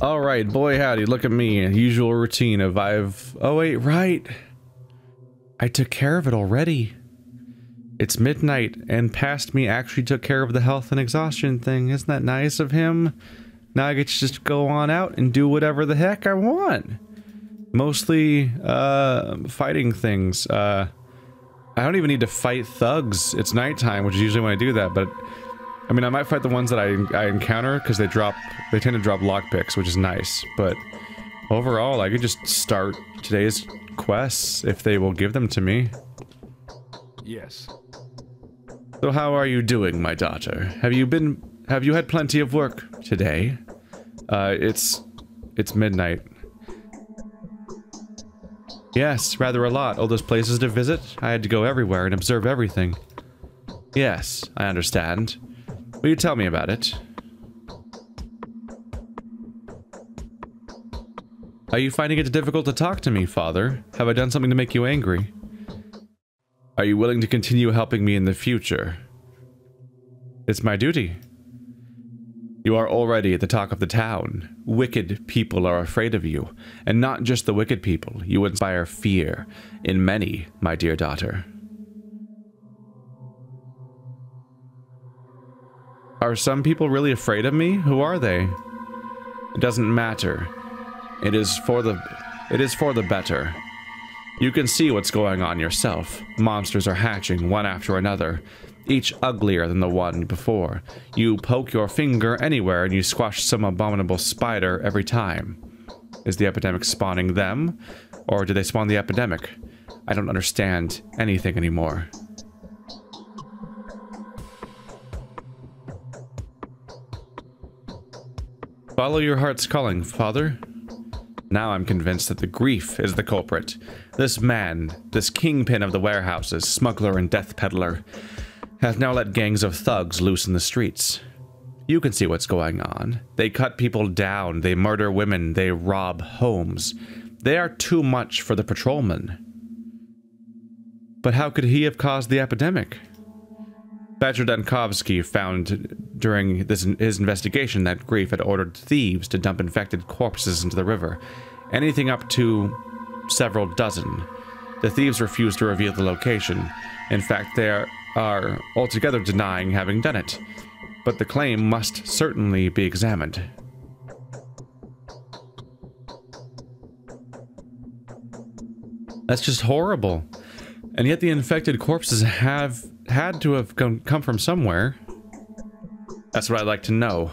Alright, boy howdy, look at me. Usual routine of oh wait, right. I took care of it already. It's midnight, and past me actually took care of the health and exhaustion thing. Isn't that nice of him? Now I get to just go on out and do whatever the heck I want. Mostly, fighting things. I don't even need to fight thugs. It's nighttime, which is usually when I do that, but... I mean, I might fight the ones that I encounter, because they tend to drop lockpicks, which is nice, but... Overall, I could just start today's quests, if they will give them to me. Yes. So how are you doing, my daughter? Have you had plenty of work today? It's midnight. Yes, rather a lot. All those places to visit. I had to go everywhere and observe everything. Yes, I understand. Will you tell me about it? Are you finding it difficult to talk to me, Father? Have I done something to make you angry? Are you willing to continue helping me in the future? It's my duty. You are already the talk of the town. Wicked people are afraid of you, and not just the wicked people. You inspire fear in many, my dear daughter. Are some people really afraid of me? Who are they? It doesn't matter. It is for the better. You can see what's going on yourself. Monsters are hatching one after another, each uglier than the one before. You poke your finger anywhere and you squash some abominable spider every time. Is the epidemic spawning them? Or do they spawn the epidemic? I don't understand anything anymore. Follow your heart's calling, Father. Now I'm convinced that the grief is the culprit. This man, this kingpin of the warehouses, smuggler and death peddler, has now let gangs of thugs loose in the streets. You can see what's going on. They cut people down, they murder women, they rob homes. They are too much for the patrolman. But how could he have caused the epidemic? Badger Dankovsky found during his investigation that Grief had ordered thieves to dump infected corpses into the river, anything up to several dozen. The thieves refused to reveal the location. In fact, they are altogether denying having done it, but the claim must certainly be examined. That's just horrible. And yet the infected corpses have had to have come from somewhere. That's what I'd like to know.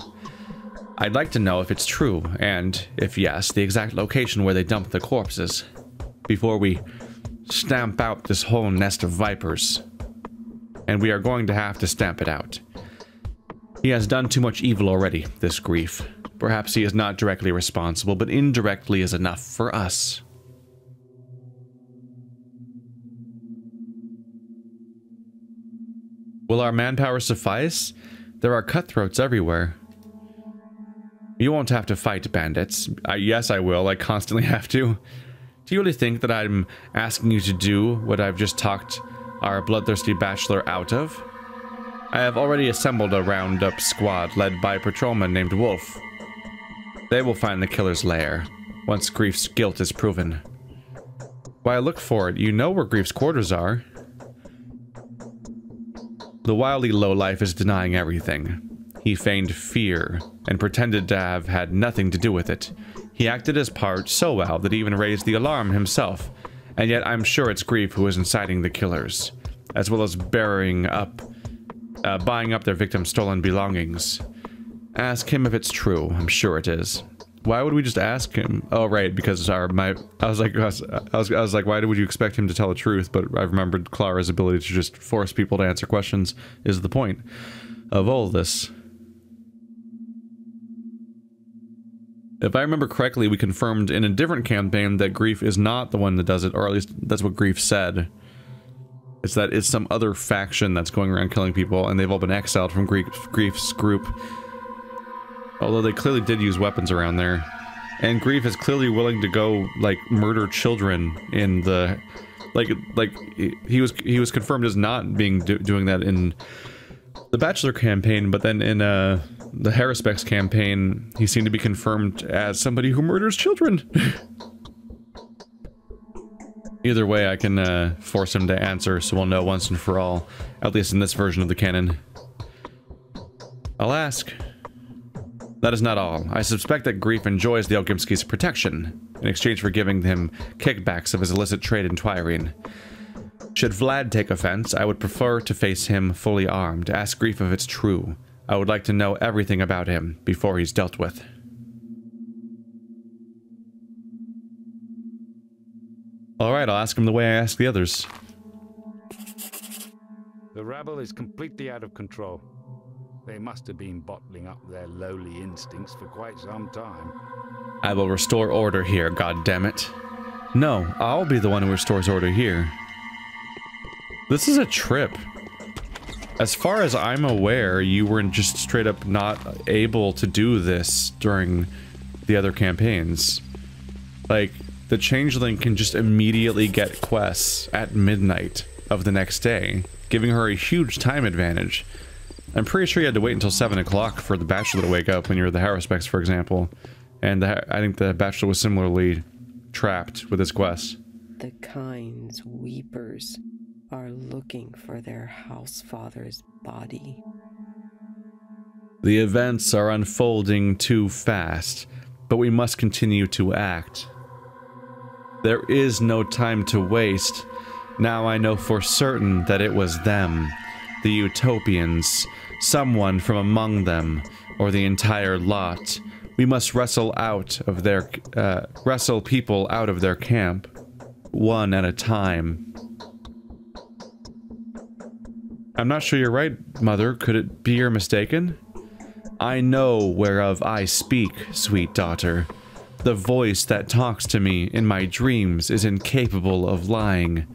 I'd like to know if it's true, and if yes, the exact location where they dumped the corpses, before we stamp out this whole nest of vipers. And we are going to have to stamp it out. He has done too much evil already, this Grief. Perhaps he is not directly responsible, but indirectly is enough for us. Will our manpower suffice? There are cutthroats everywhere. You won't have to fight bandits. Yes, I will. I constantly have to. Do you really think that I'm asking you to do what I've just talked our bloodthirsty bachelor out of? I have already assembled a roundup squad led by a patrolman named Wolf. They will find the killer's lair, once Grief's guilt is proven. Why look for it? You know where Grief's quarters are. The wily lowlife is denying everything. He feigned fear, and pretended to have had nothing to do with it. He acted his part so well that he even raised the alarm himself, and yet I'm sure it's Grief who is inciting the killers, as well as buying up their victims' stolen belongings. Ask him if it's true. I'm sure it is. Why would we just ask him? Oh, right, because I was like, why would you expect him to tell the truth? But I remembered Clara's ability to just force people to answer questions is the point of all this. If I remember correctly, we confirmed in a different campaign that Grief is not the one that does it, or at least that's what Grief said. It's that it's some other faction that's going around killing people, and they've all been exiled from Grief's group. Although they clearly did use weapons around there. And Grief is clearly willing to go, like, murder children in the... Like, he was confirmed as not being doing that in the Bachelor campaign, but then in, the Harrispex campaign, he seemed to be confirmed as somebody who murders children. Either way, I can force him to answer, so we'll know once and for all, at least in this version of the canon. I'll ask. That is not all. I suspect that Grief enjoys the Ogimski's protection, in exchange for giving him kickbacks of his illicit trade in Twirine. Should Vlad take offense, I would prefer to face him fully armed. Ask Grief if it's true. I would like to know everything about him before he's dealt with. Alright, I'll ask him the way I ask the others. The rabble is completely out of control. They must have been bottling up their lowly instincts for quite some time. I will restore order here, goddammit. No, I'll be the one who restores order here. This is a trip. As far as I'm aware, you were just straight up not able to do this during the other campaigns. Like, the Changeling can just immediately get quests at midnight of the next day, giving her a huge time advantage. I'm pretty sure you had to wait until 7 o'clock for the Bachelor to wake up when you were the Harrispex, for example. And I think the Bachelor was similarly trapped with his quest. The Kind's weepers are looking for their housefather's body. The events are unfolding too fast, but we must continue to act. There is no time to waste. Now I know for certain that it was them, the Utopians, someone from among them, or the entire lot. We must wrestle people out of their camp, one at a time. I'm not sure you're right, Mother. Could it be you're mistaken? I know whereof I speak, sweet daughter. The voice that talks to me in my dreams is incapable of lying.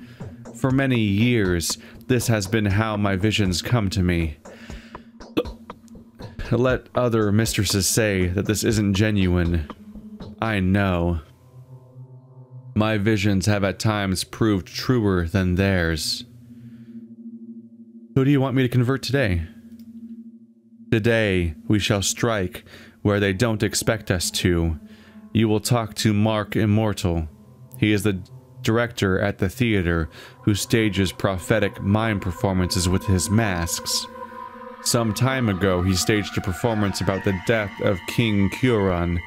For many years, this has been how my visions come to me. Let other mistresses say that this isn't genuine. I know. My visions have at times proved truer than theirs. Who do you want me to convert today? Today, we shall strike where they don't expect us to. You will talk to Mark Immortal. He is the director at the theater who stages prophetic mime performances with his masks. Some time ago, he staged a performance about the death of King Curon.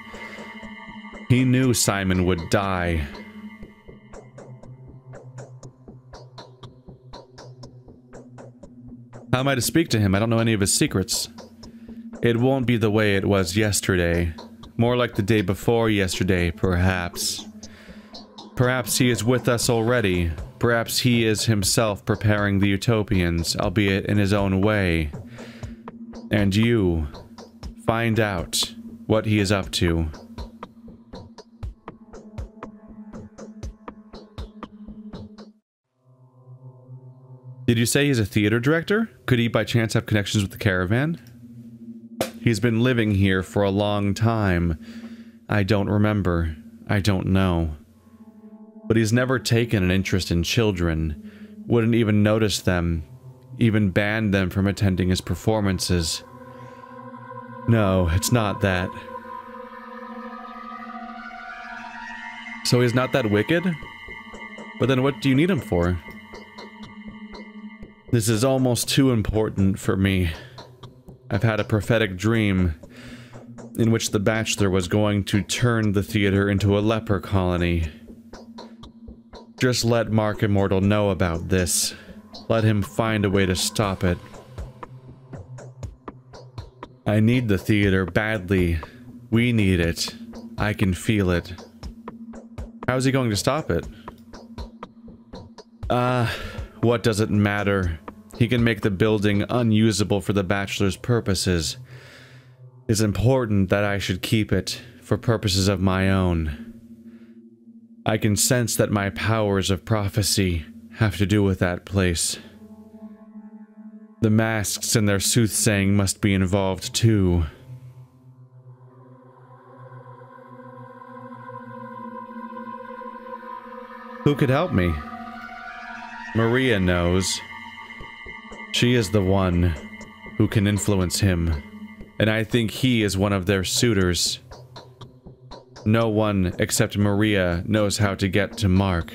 He knew Simon would die. How am I to speak to him? I don't know any of his secrets. It won't be the way it was yesterday. More like the day before yesterday, perhaps. Perhaps he is with us already. Perhaps he is himself preparing the Utopians, albeit in his own way. And you, find out what he is up to. Did you say he's a theater director? Could he by chance have connections with the caravan? He's been living here for a long time. I don't remember. I don't know. But he's never taken an interest in children. Wouldn't even notice them. Even banned them from attending his performances. No, it's not that. So he's not that wicked? But then what do you need him for? This is almost too important for me. I've had a prophetic dream in which the Bachelor was going to turn the theater into a leper colony. Just let Mark Immortal know about this. Let him find a way to stop it. I need the theater badly. We need it. I can feel it. How is he going to stop it? What does it matter? He can make the building unusable for the Bachelor's purposes. It's important that I should keep it for purposes of my own. I can sense that my powers of prophecy have to do with that place. The masks and their soothsaying must be involved too. Who could help me? Maria knows. She is the one who can influence him And I think he is one of their suitors. No one except Maria knows how to get to Mark.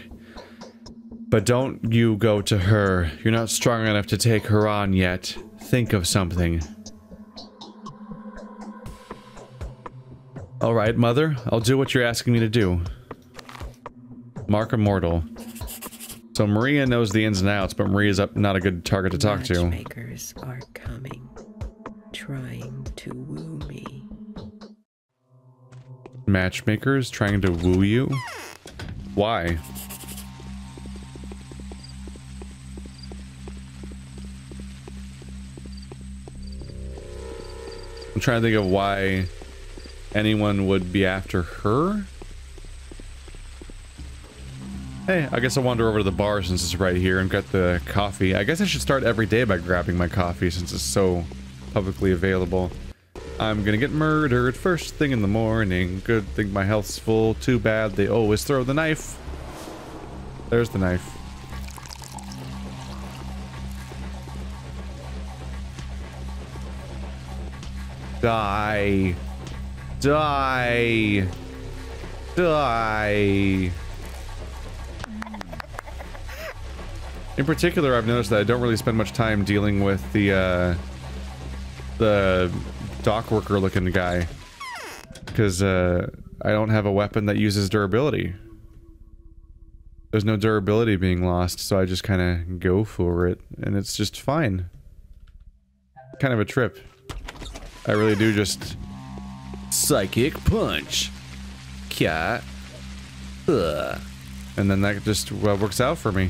But don't you go to her. You're not strong enough to take her on yet. Think of something. Alright, Mother. I'll do what you're asking me to do. Mark immortal. So Maria knows the ins and outs, but Maria's not a good target to talk to. Matchmakers are coming, trying to woo me. Matchmakers trying to woo you? Why? I'm trying to think of why anyone would be after her. Hey, I guess I'll wander over to the bar since it's right here and get the coffee. I guess I should start every day by grabbing my coffee since it's so publicly available. I'm gonna get murdered first thing in the morning. Good thing my health's full. Too bad they always throw the knife. There's the knife. Die. Die. Die. In particular, I've noticed that I don't really spend much time dealing with the dock worker looking guy. Because, I don't have a weapon that uses durability. There's no durability being lost, so I just kind of go for it, and it's just fine. Kind of a trip. I really do just... Psychic punch! Cat. Ugh. And then that just, well, works out for me.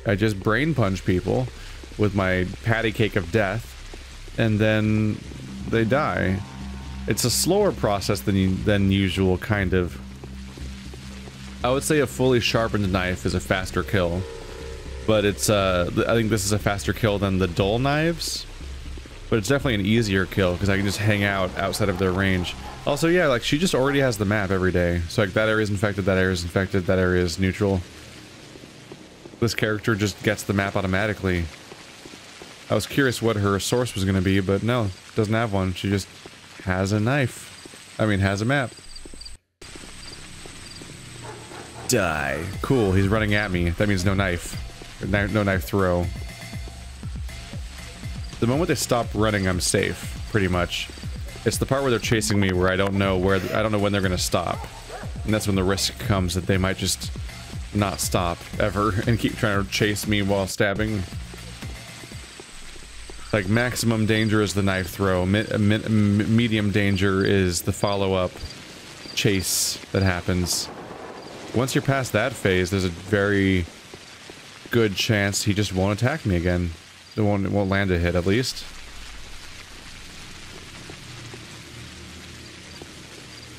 I just brain punch people with my patty cake of death, and then they die. It's a slower process than usual, kind of. I would say a fully sharpened knife is a faster kill, but it's I think this is a faster kill than the dull knives, but it's definitely an easier kill because I can just hang out outside of their range. Also, yeah, like she just already has the map every day, so like that area is infected, that area is infected, that area is neutral. This character just gets the map automatically. I was curious what her source was going to be, but no, doesn't have one. She just has a knife. I mean, has a map. Die. Cool, he's running at me. That means no knife. No knife throw. The moment they stop running, I'm safe, pretty much. It's the part where they're chasing me where I don't know when they're going to stop. And that's when the risk comes that they might just not stop ever and keep trying to chase me while stabbing. Like, maximum danger is the knife throw. Medium danger is the follow-up chase that happens. Once you're past that phase, there's a very good chance he just won't attack me again. It won't land a hit, at least.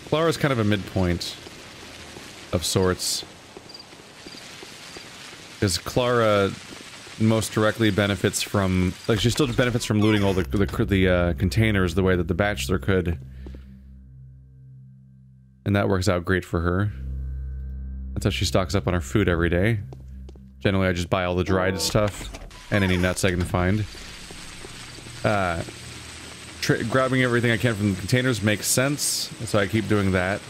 Clara's kind of a midpoint of sorts. Because Clara most directly benefits from... Like, she still benefits from looting all the containers the way that the Bachelor could. And that works out great for her. That's how she stocks up on her food every day. Generally, I just buy all the dried stuff and any nuts I can find. Grabbing everything I can from the containers makes sense, so I keep doing that.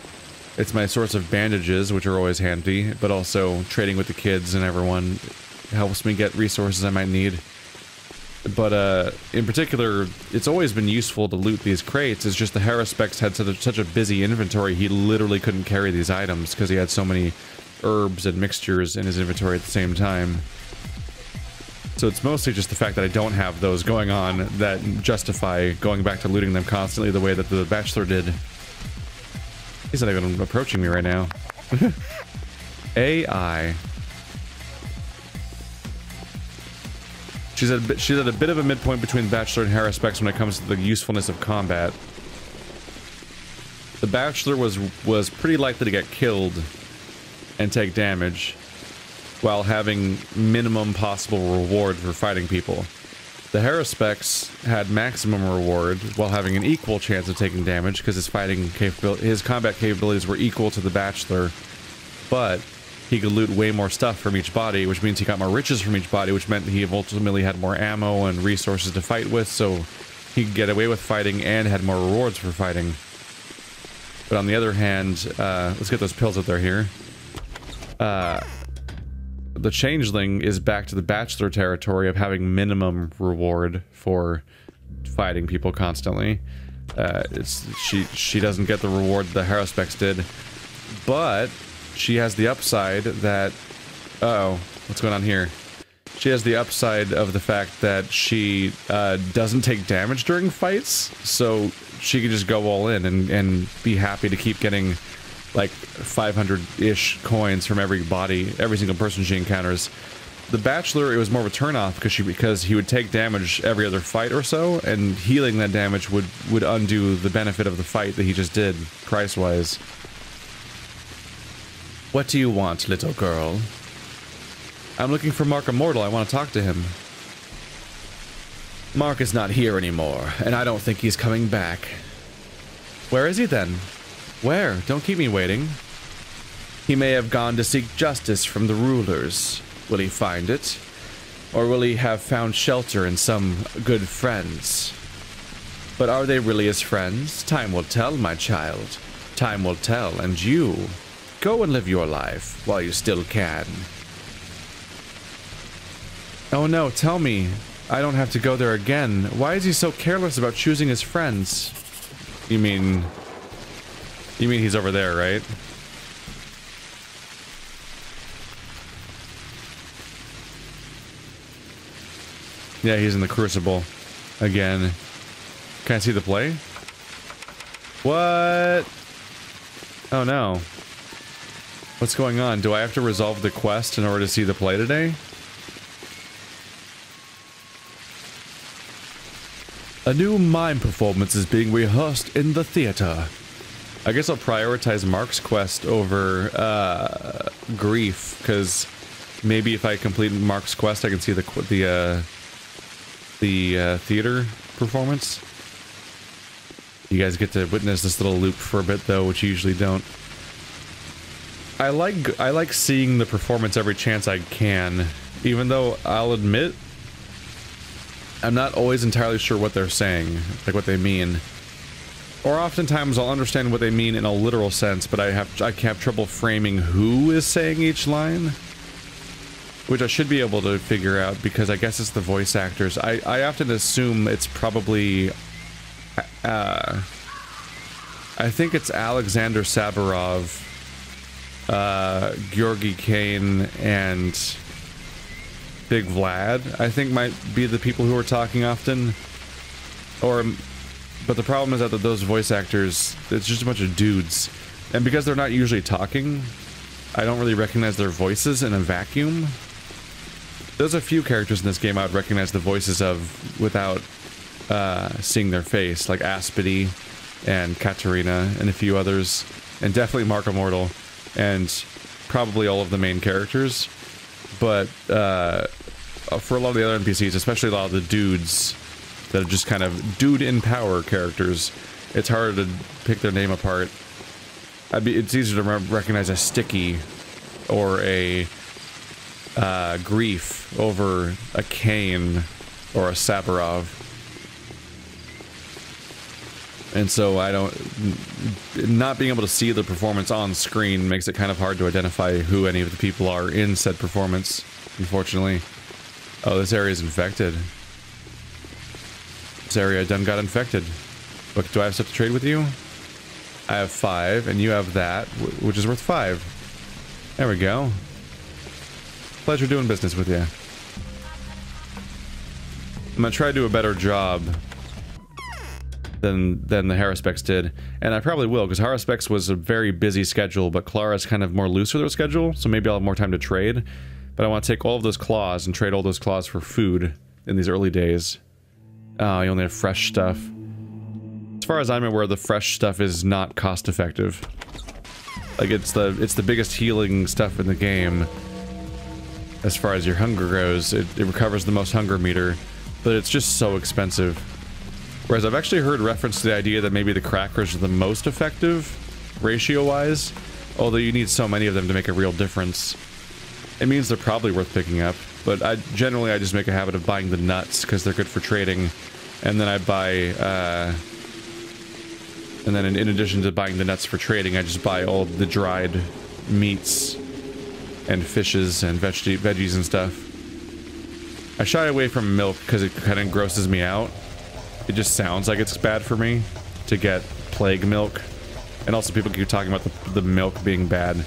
It's my source of bandages, which are always handy, but also trading with the kids and everyone helps me get resources I might need. But, in particular, it's always been useful to loot these crates. It's just the Haruspex had such a busy inventory, he literally couldn't carry these items because he had so many herbs and mixtures in his inventory at the same time. So it's mostly just the fact that I don't have those going on that justify going back to looting them constantly the way that the Bachelor did. He's not even approaching me right now. AI. She's at a bit of a midpoint between Bachelor and Haruspex when it comes to the usefulness of combat. The Bachelor was pretty likely to get killed and take damage, while having minimum possible reward for fighting people. The Haruspex had maximum reward while having an equal chance of taking damage because his combat capabilities were equal to the Bachelor, but he could loot way more stuff from each body, which means he got more riches from each body, which meant he ultimately had more ammo and resources to fight with, so he could get away with fighting and had more rewards for fighting. But on the other hand, let's get those pills out there here. The Changeling is back to the bachelor territory of having minimum reward for fighting people constantly. She doesn't get the reward the Haruspex did, but she has the upside that... Uh-oh, what's going on here? She has the upside of the fact that she doesn't take damage during fights, so she can just go all in and be happy to keep getting like 500-ish coins from every single person she encounters. The Bachelor, it was more of a turn-off because he would take damage every other fight or so, and healing that damage would undo the benefit of the fight that he just did, price-wise. What do you want, little girl? I'm looking for Mark Immortal. I want to talk to him. Mark is not here anymore, and I don't think he's coming back. Where is he then? Where? Don't keep me waiting. He may have gone to seek justice from the rulers. Will he find it? Or will he have found shelter in some good friends? But are they really his friends? Time will tell, my child. Time will tell, and you... go and live your life while you still can. Oh no, tell me. I don't have to go there again. Why is he so careless about choosing his friends? You mean he's over there, right? Yeah, he's in the Crucible. Again. Can I see the play? What? Oh no. What's going on? Do I have to resolve the quest in order to see the play today? A new mime performance is being rehearsed in the theater. I guess I'll prioritize Mark's quest over Grief, because maybe if I complete Mark's quest, I can see the theater performance. You guys get to witness this little loop for a bit, though, which you usually don't. I like seeing the performance every chance I can, even though I'll admit I'm not always entirely sure what they're saying, like what they mean. Or oftentimes I'll understand what they mean in a literal sense, but I have trouble framing who is saying each line, which I should be able to figure out because I guess it's the voice actors. I often assume it's probably I think it's Alexander Saburov, Georgi Kane, and Big Vlad, I think, might be the people who are talking often. But the problem is that those voice actors, it's just a bunch of dudes. And because they're not usually talking, I don't really recognize their voices in a vacuum. There's a few characters in this game I would recognize the voices of without seeing their face, like Aspity and Katarina and a few others. And definitely Mark Immortal. And probably all of the main characters. But for a lot of the other NPCs, especially a lot of the dudes that are just kind of dude in power characters, it's hard to pick their name apart. It's easier to recognize a Sticky or a Grief over a Kane or a Saburov. And so not being able to see the performance on screen makes it kind of hard to identify who any of the people are in said performance, unfortunately. Oh, this area is infected. This area done got infected. Look, do I have stuff to trade with you? I have 5, and you have that, which is worth 5. There we go. Pleasure doing business with you. I'm gonna try to do a better job than the Haruspex did, and I probably will, because Haruspex was a very busy schedule, but Clara's kind of more loose with her schedule, so maybe I'll have more time to trade. But I want to take all of those claws and trade all those claws for food in these early days. Oh, you only have fresh stuff. As far as I'm aware, the fresh stuff is not cost effective. Like, it's the biggest healing stuff in the game. As far as your hunger goes, it recovers the most hunger meter, but it's just so expensive. Whereas I've actually heard reference to the idea that maybe the crackers are the most effective, ratio-wise, Although you need so many of them to make a real difference. It means they're probably worth picking up, but I just make a habit of buying the nuts because they're good for trading, and then I buy, and then in addition to buying the nuts for trading, I just buy all the dried meats and fishes and veggies and stuff. I shy away from milk because it kind of grosses me out. It just sounds like it's bad for me to get plague milk, and also people keep talking about the milk being bad.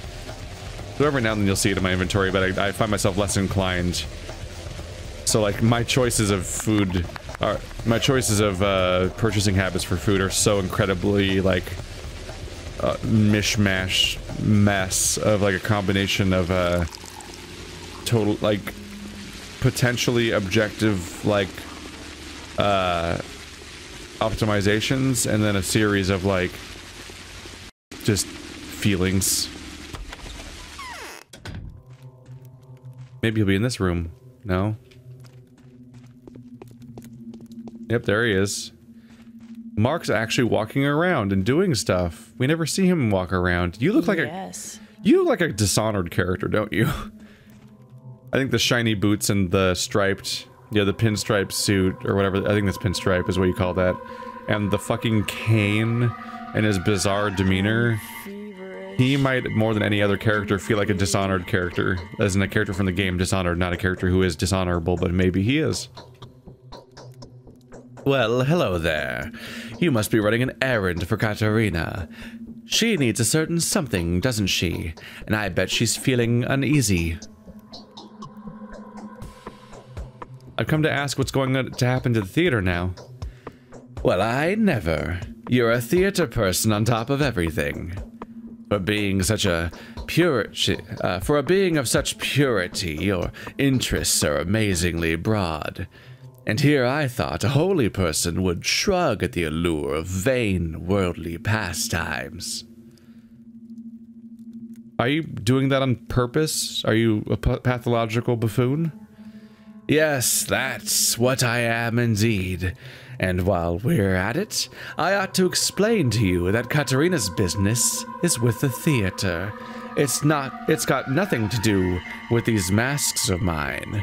So every now and then you'll see it in my inventory, but I find myself less inclined. So like my choices of food are, my choices of purchasing habits for food are so incredibly like mishmash mess of like a combination of total like potentially objective like optimizations and then a series of like just feelings. Maybe he'll be in this room. No? Yep, there he is. Mark's actually walking around and doing stuff. We never see him walk around. You look like you look like a Dishonored character, don't you? I think the shiny boots and the striped, yeah, the pinstripe suit or whatever. I think that's pinstripe is what you call that. And the fucking cane and his bizarre demeanor. He might, more than any other character, feel like a Dishonored character. As in a character from the game Dishonored, not a character who is dishonorable, but maybe he is. Well, hello there. You must be running an errand for Katarina. She needs a certain something, doesn't she? And I bet she's feeling uneasy. I've come to ask what's going to happen to the theater now. Well, I never. You're a theater person on top of everything. For being such a for a being of such purity, your interests are amazingly broad. And here I thought a holy person would shrug at the allure of vain, worldly pastimes. Are you doing that on purpose? Are you a pathological buffoon? Yes, that's what I am indeed. And while we're at it, I ought to explain to you that Katarina's business is with the theater. It's got nothing to do with these masks of mine.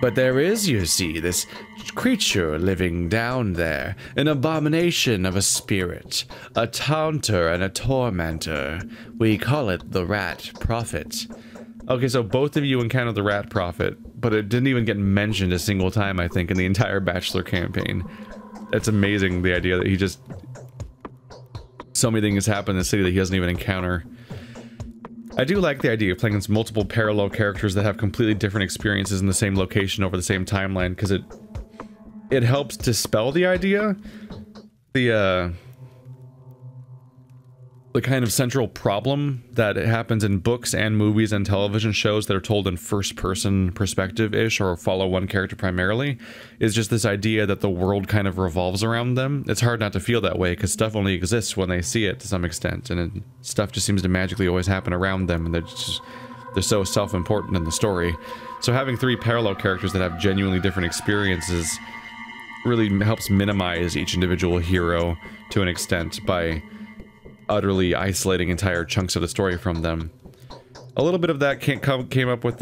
But there is, you see, this creature living down there, an abomination of a spirit, a taunter and a tormentor. We call it the Rat Prophet. Okay, so both of you encountered the Rat Prophet, but it didn't even get mentioned a single time, I think, in the entire Bachelor campaign. That's amazing, the idea that he just... so many things happen in the city that he doesn't even encounter. I do like the idea of playing against multiple parallel characters that have completely different experiences in the same location over the same timeline, because it helps dispel the idea. The kind of central problem that happens in books and movies and television shows that are told in first-person perspective-ish or follow one character primarily is just this idea that the world kind of revolves around them. It's hard not to feel that way because stuff only exists when they see it to some extent, and stuff just seems to magically always happen around them, and they're so self-important in the story. So having three parallel characters that have genuinely different experiences really helps minimize each individual hero to an extent by utterly isolating entire chunks of the story from them. A little bit of that came up with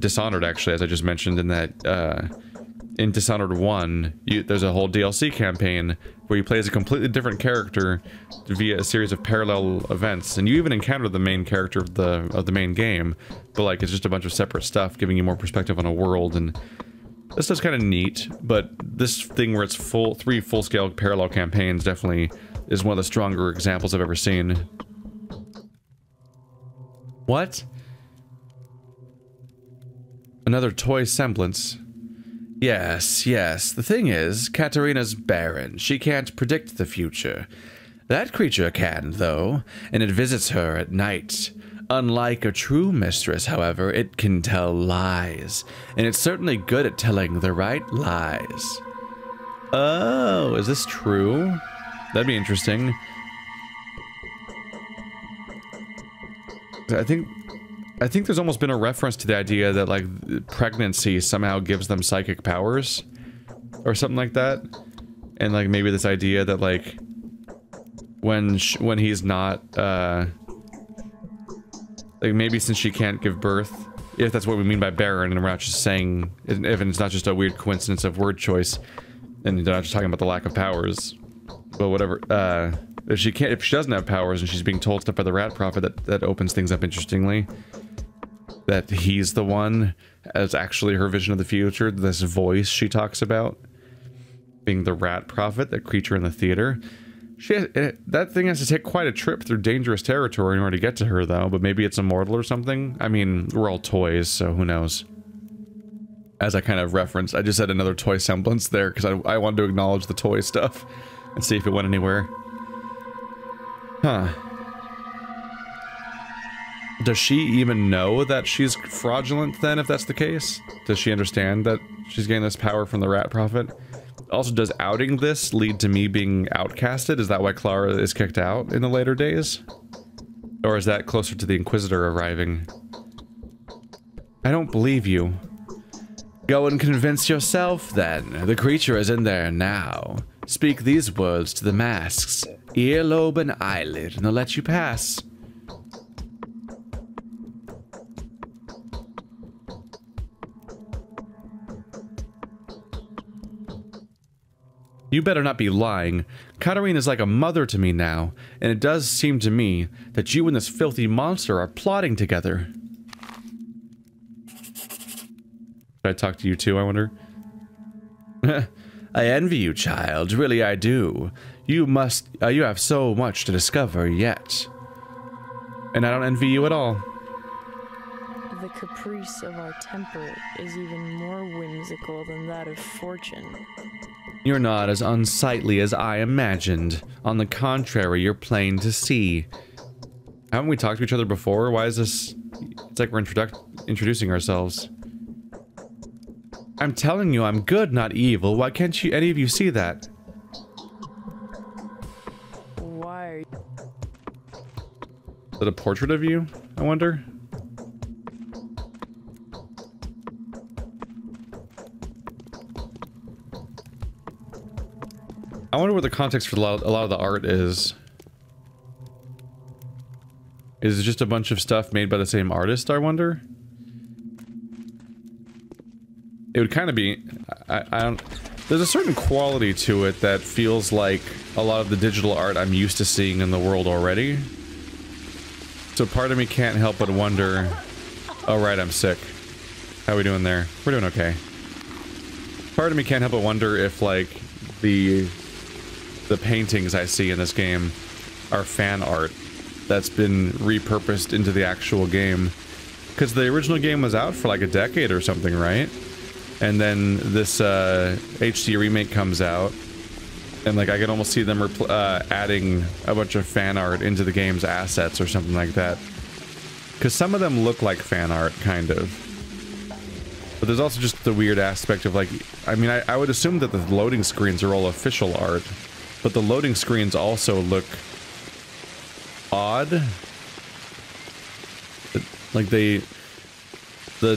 Dishonored, actually, as I just mentioned, in that in Dishonored 1, there's a whole DLC campaign where you play as a completely different character via a series of parallel events, and you even encounter the main character of the main game, but like it's just a bunch of separate stuff giving you more perspective on a world, and this stuff's kind of neat. But this thing where it's three full-scale parallel campaigns definitely is one of the stronger examples I've ever seen. What? Another toy semblance. Yes, yes. The thing is, Katarina's barren. She can't predict the future. That creature can, though, and it visits her at night. Unlike a true mistress, however, it can tell lies, and it's certainly good at telling the right lies. Oh, is this true? That'd be interesting. I think there's almost been a reference to the idea that, like, pregnancy somehow gives them psychic powers. Or something like that. And, like, maybe this idea that, like, when he's not, Like, maybe since she can't give birth, if that's what we mean by barren, and we're not just saying, if it's not just a weird coincidence of word choice, and they're not just talking about the lack of powers, but whatever, if she doesn't have powers and she's being told stuff by the rat prophet, that opens things up interestingly. That he's the one, as actually her vision of the future, this voice she talks about, being the rat prophet, that creature in the theater. That thing has to take quite a trip through dangerous territory in order to get to her, though, but maybe it's immortal or something? I mean, we're all toys, so who knows? As I kind of referenced, I just had another toy semblance there, because I wanted to acknowledge the toy stuff, and see if it went anywhere. Huh. Does she even know that she's fraudulent, then, if that's the case? Does she understand that she's getting this power from the rat prophet? Also, does outing this lead to me being outcasted? Is that why Clara is kicked out in the later days? Or is that closer to the Inquisitor arriving? I don't believe you. Go and convince yourself, then. The creature is in there now. Speak these words to the masks. Earlobe and eyelid, and they'll let you pass. You better not be lying. Katarina is like a mother to me now, and it does seem to me that you and this filthy monster are plotting together. Should I talk to you too, I wonder? I envy you, child. Really, I do. You have so much to discover yet. And I don't envy you at all. The caprice of our temper is even more whimsical than that of fortune. You're not as unsightly as I imagined. On the contrary, you're plain to see. Haven't we talked to each other before? Why is this... It's like we're introducing ourselves. I'm telling you, I'm good, not evil. Why can't any of you see that? Why are you... Is that a portrait of you, I wonder? I wonder what the context for a lot of the art is. Is it just a bunch of stuff made by the same artist, I wonder? It would kind of be... I don't... There's a certain quality to it that feels like a lot of the digital art I'm used to seeing in the world already. So part of me can't help but wonder... Oh, right, I'm sick. How are we doing there? We're doing okay. Part of me can't help but wonder if, like, the paintings I see in this game are fan art that's been repurposed into the actual game. Because the original game was out for like a decade or something, right? And then this HD remake comes out, and like I can almost see them adding a bunch of fan art into the game's assets or something like that. Because some of them look like fan art, kind of. But there's also just the weird aspect of like, I mean, I would assume that the loading screens are all official art, but the loading screens also look odd. Like the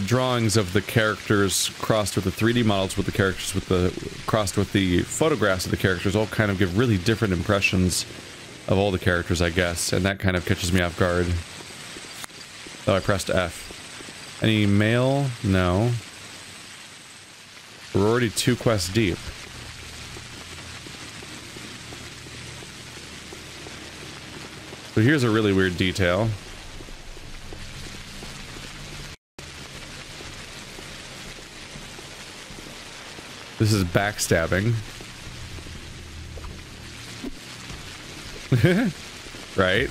drawings of the characters crossed with the 3D models with the characters crossed with the photographs of the characters all kind of give really different impressions of all the characters, I guess, and that kind of catches me off guard. Oh, I pressed F. Any mail? No. We're already 2 quests deep. So here's a really weird detail. This is backstabbing. Right?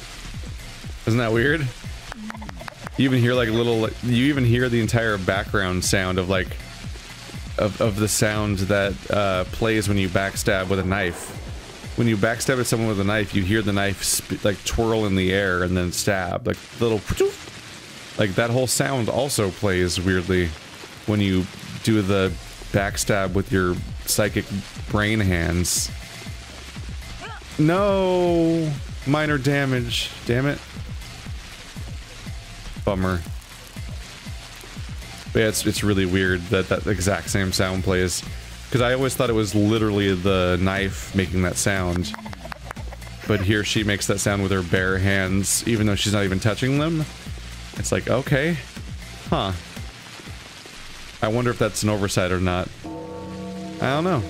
Isn't that weird? You even hear like you even hear the entire background sound of like of the sound that plays when you backstab with a knife. When you backstab at someone with a knife, you hear the knife like twirl in the air and then stab, like little, like that whole sound also plays weirdly when you do the backstab with your psychic brain hands. No, minor damage. Damn it. Bummer. But yeah, it's really weird that that exact same sound plays. Because I always thought it was literally the knife making that sound. But here she makes that sound with her bare hands, even though she's not even touching them. It's like, okay. Huh. I wonder if that's an oversight or not. I don't know.